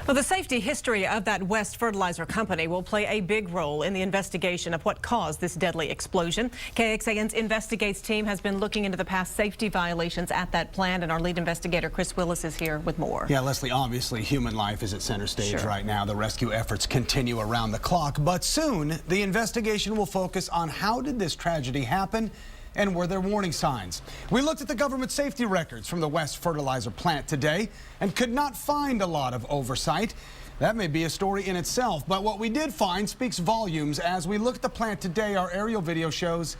Well, the safety history of that West Fertilizer company will play a big role in the investigation of what caused this deadly explosion. KXAN's Investigates team has been looking into the past safety violations at that plant, and our lead investigator, Chris Willis, is here with more. Yeah, Leslie, obviously human life is at center stage Sure. right now. The rescue efforts continue around the clock, but soon the investigation will focus on how did this tragedy happen and were there warning signs. We looked at the government safety records from the West Fertilizer plant today and could not find a lot of oversight. That may be a story in itself, but what we did find speaks volumes. As we look at the plant today, our aerial video shows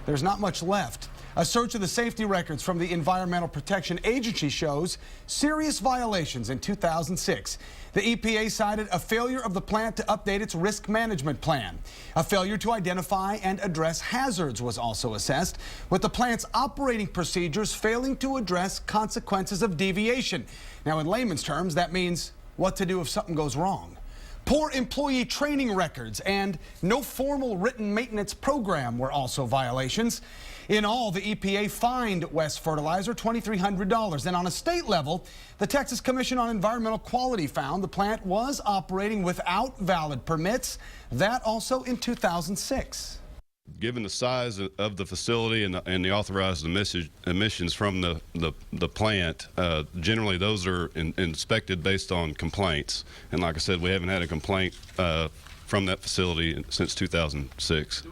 there's not much left. A search of the safety records from the Environmental Protection Agency shows serious violations in 2006. The EPA cited a failure of the plant to update its risk management plan. A failure to identify and address hazards was also assessed, with the plant's operating procedures failing to address consequences of deviation. Now, in layman's terms, that means what to do if something goes wrong. Poor employee training records and no formal written maintenance program were also violations. In all, the EPA fined West Fertilizer $2,300. And on a state level, the Texas Commission on Environmental Quality found the plant was operating without valid permits. That also in 2006. Given the size of the facility and the authorized emissions from the plant, generally those are inspected based on complaints. And like I said, we haven't had a complaint from that facility since 2006.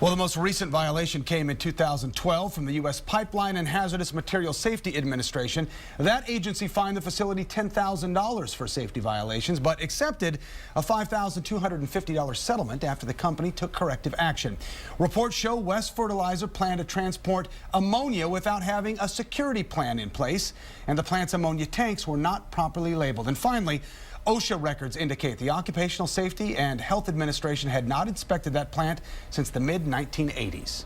Well, the most recent violation came in 2012 from the U.S. Pipeline and Hazardous Materials Safety Administration. That agency fined the facility $10,000 for safety violations, but accepted a $5,250 settlement after the company took corrective action. Reports show West Fertilizer planned to transport ammonia without having a security plan in place, and the plant's ammonia tanks were not properly labeled. And finally, OSHA records indicate the Occupational Safety and Health Administration had not inspected that plant since the mid-1980s.